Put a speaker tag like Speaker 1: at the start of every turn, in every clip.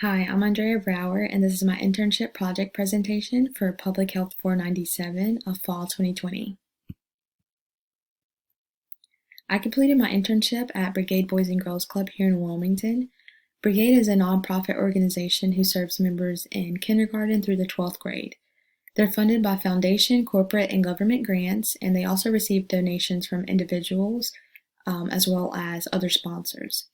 Speaker 1: Hi, I'm Andrea Brower, and this is my internship project presentation for Public Health 497 of Fall 2020. I completed my internship at Brigade Boys and Girls Club here in Wilmington. Brigade is a nonprofit organization who serves members in kindergarten through the 12th grade. They're funded by foundation, corporate, and government grants, and they also receive donations from individuals as well as other sponsors.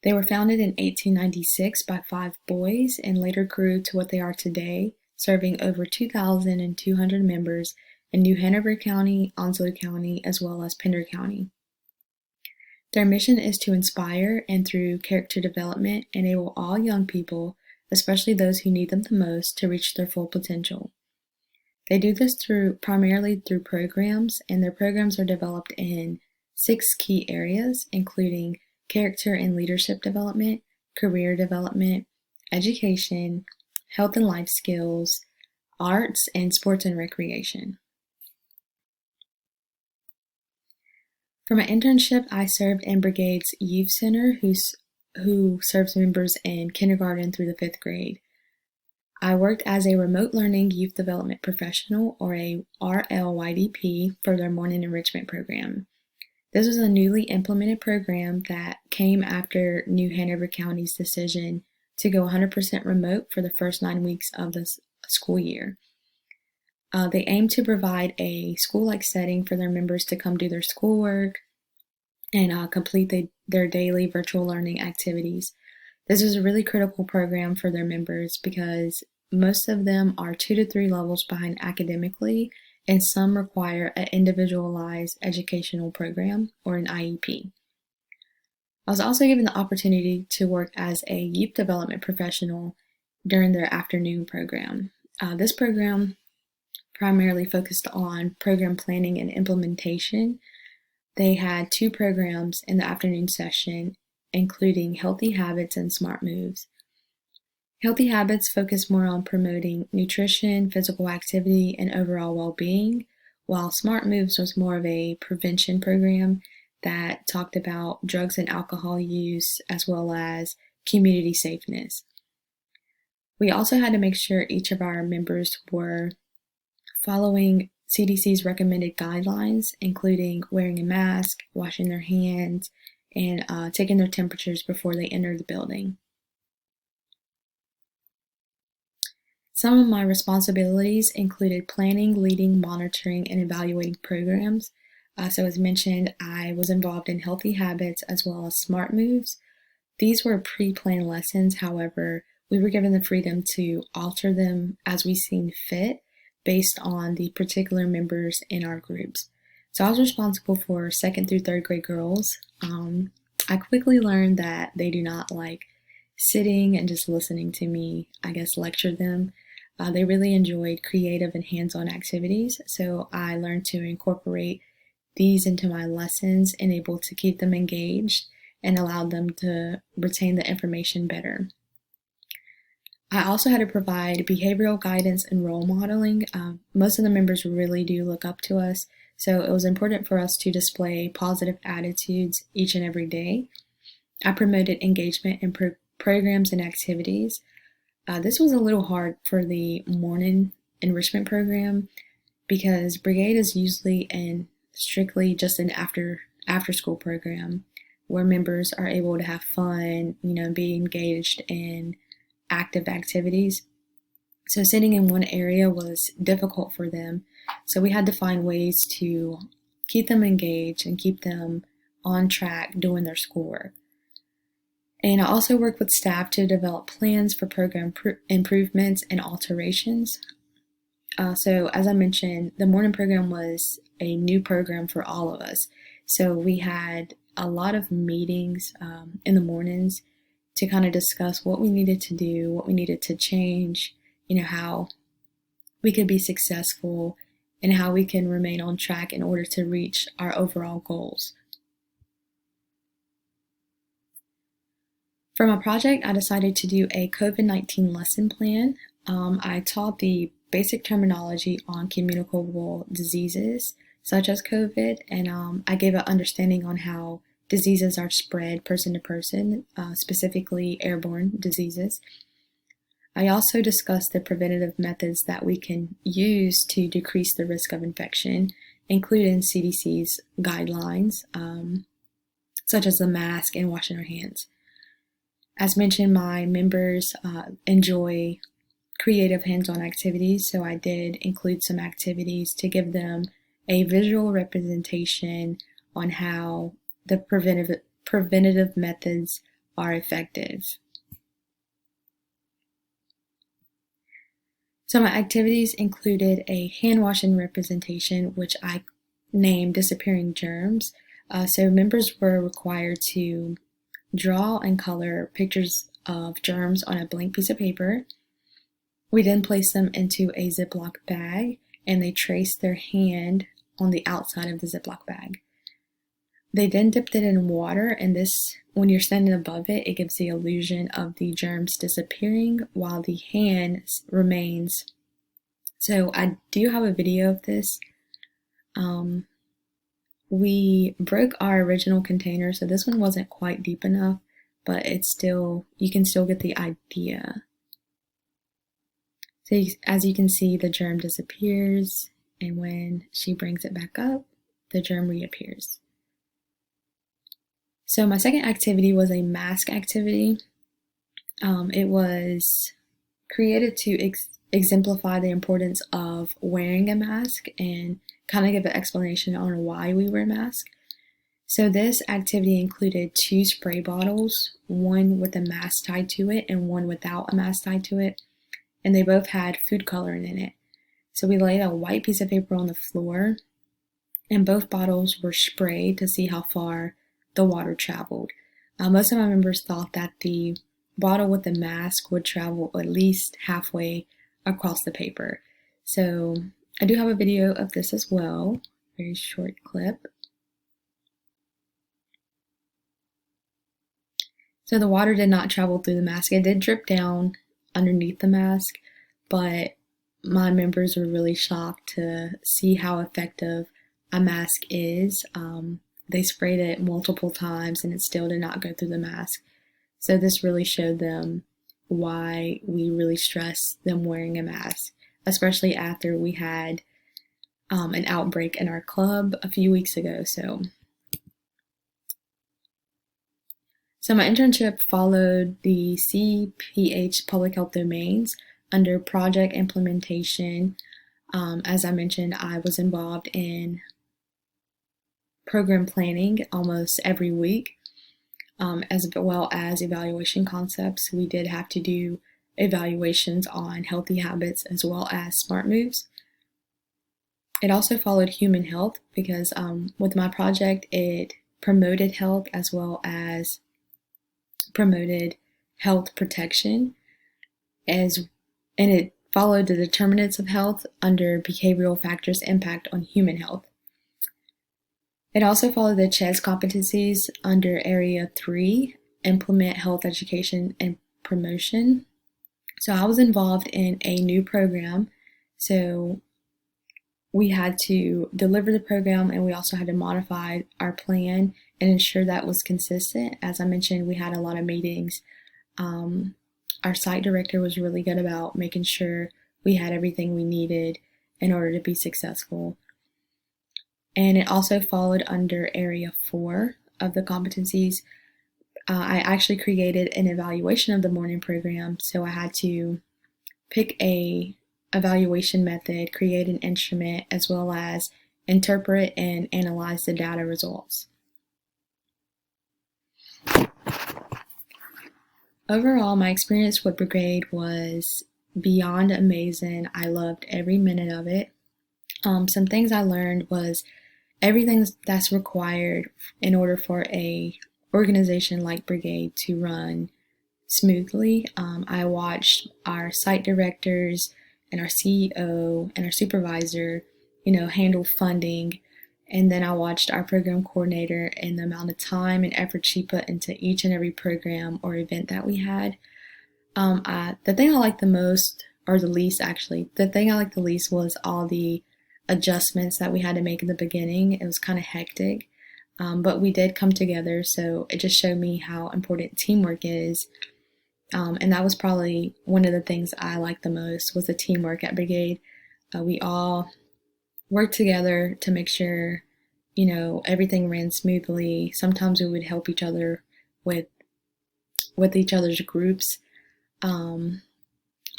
Speaker 1: They were founded in 1896 by 5 boys and later grew to what they are today, serving over 2,200 members in New Hanover County, Onslow County, as well as Pender County. Their mission is to inspire and through character development, enable all young people, especially those who need them the most, to reach their full potential. They do this primarily through programs, and their programs are developed in 6 key areas, including character and leadership development, career development, education, health and life skills, arts, and sports and recreation. For my internship, I served in Brigade's Youth Center, who serves members in kindergarten through the 5th grade. I worked as a remote learning youth development professional, or a RLYDP, for their morning enrichment program. This was a newly implemented program that came after New Hanover County's decision to go 100% remote for the first 9 weeks of the school year. They aim to provide a school-like setting for their members to come do their schoolwork and complete their daily virtual learning activities. This is a really critical program for their members because most of them are 2 to 3 levels behind academically, and some require an individualized educational program or an IEP. I was also given the opportunity to work as a youth development professional during their afternoon program. This program primarily focused on program planning and implementation. They had 2 programs in the afternoon session, including Healthy Habits and Smart Moves. Healthy Habits focus more on promoting nutrition, physical activity, and overall well-being, while Smart Moves was more of a prevention program that talked about drugs and alcohol use as well as community safeness. We also had to make sure each of our members were following CDC's recommended guidelines, including wearing a mask, washing their hands, and taking their temperatures before they enter the building. Some of my responsibilities included planning, leading, monitoring, and evaluating programs. So as mentioned, I was involved in Healthy Habits as well as Smart Moves. These were pre-planned lessons. However, we were given the freedom to alter them as we seen fit based on the particular members in our groups. So I was responsible for 2nd through 3rd grade girls. I quickly learned that they do not like sitting and just listening to me, lecture them. They really enjoyed creative and hands-on activities, so I learned to incorporate these into my lessons and able to keep them engaged and allowed them to retain the information better. I also had to provide behavioral guidance and role modeling. Most of the members really do look up to us, so it was important for us to display positive attitudes each and every day. I promoted engagement in programs and activities. This was a little hard for the morning enrichment program because Brigade is usually strictly just an after school program where members are able to have fun, be engaged in active activities. So sitting in one area was difficult for them. So we had to find ways to keep them engaged and keep them on track doing their schoolwork. And I also work with staff to develop plans for program improvements and alterations. So as I mentioned, the morning program was a new program for all of us. So we had a lot of meetings in the mornings to kind of discuss what we needed to do, what we needed to change, how we could be successful and how we can remain on track in order to reach our overall goals. For my project, I decided to do a COVID-19 lesson plan. I taught the basic terminology on communicable diseases such as COVID, and I gave an understanding on how diseases are spread person to person, specifically airborne diseases. I also discussed the preventative methods that we can use to decrease the risk of infection, including CDC's guidelines, such as the mask and washing our hands. As mentioned, my members enjoy creative hands-on activities, so I did include some activities to give them a visual representation on how the preventative methods are effective. So my activities included a hand washing representation, which I named Disappearing Germs. So members were required to draw and color pictures of germs on a blank piece of paper. We then placed them into a Ziploc bag, and they traced their hand on the outside of the Ziploc bag. They then dipped it in water, and this, when you're standing above it, it gives the illusion of the germs disappearing while the hand remains. So I do have a video of this. We broke our original container, so this one wasn't quite deep enough, but it's still, you can still get the idea. So as you can see, the germ disappears, and when she brings it back up, the germ reappears. So my second activity was a mask activity. It was created to exemplify the importance of wearing a mask and kind of give an explanation on why we wear masks. So this activity included 2 spray bottles, one with a mask tied to it and one without a mask tied to it, and they both had food coloring in it. So we laid a white piece of paper on the floor, and both bottles were sprayed to see how far the water traveled. Most of my members thought that the bottle with the mask would travel at least halfway across the paper. So I do have a video of this as well, very short clip. So the water did not travel through the mask. It did drip down underneath the mask, but my members were really shocked to see how effective a mask is. They sprayed it multiple times and it still did not go through the mask. So this really showed them why we really stress them wearing a mask, especially after we had an outbreak in our club a few weeks ago. So my internship followed the CPH public health domains under project implementation. As I mentioned, I was involved in program planning almost every week, as well as evaluation concepts. We did have to do evaluations on healthy habits as well as smart moves. It also followed human health because with my project, it promoted health as well as promoted health protection, and it followed the determinants of health under behavioral factors impact on human health. It also followed the CHES competencies under Area 3, Implement Health Education and Promotion. So I was involved in a new program. So we had to deliver the program, and we also had to modify our plan and ensure that was consistent. As I mentioned, we had a lot of meetings. Our site director was really good about making sure we had everything we needed in order to be successful. And it also followed under Area 4 of the competencies. I actually created an evaluation of the morning program, so I had to pick a evaluation method, create an instrument, as well as interpret and analyze the data results. Overall, my experience with Brigade was beyond amazing. I loved every minute of it. Some things I learned was everything that's required in order for a organization like Brigade to run smoothly. I watched our site directors and our CEO and our supervisor, handle funding. And then I watched our program coordinator and the amount of time and effort she put into each and every program or event that we had. The thing I liked the most, or the least actually, the thing I liked the least was all the adjustments that we had to make in the beginning. It was kind of hectic. But we did come together, so it just showed me how important teamwork is. And that was probably one of the things I liked the most was the teamwork at Brigade. We all worked together to make sure, everything ran smoothly. Sometimes we would help each other with each other's groups. Um,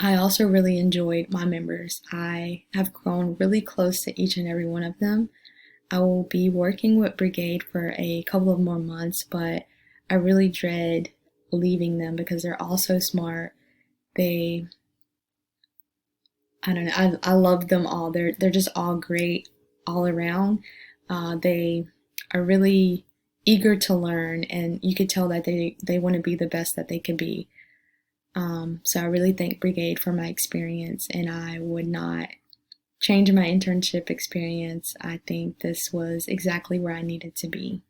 Speaker 1: I also really enjoyed my members. I have grown really close to each and every one of them. I will be working with Brigade for a couple of more months, but I really dread leaving them because they're all so smart. They, I don't know, I love them all. They're just all great all around. They are really eager to learn, and you could tell that they want to be the best that they could be. So I really thank Brigade for my experience, and I would not change my internship experience. I think this was exactly where I needed to be.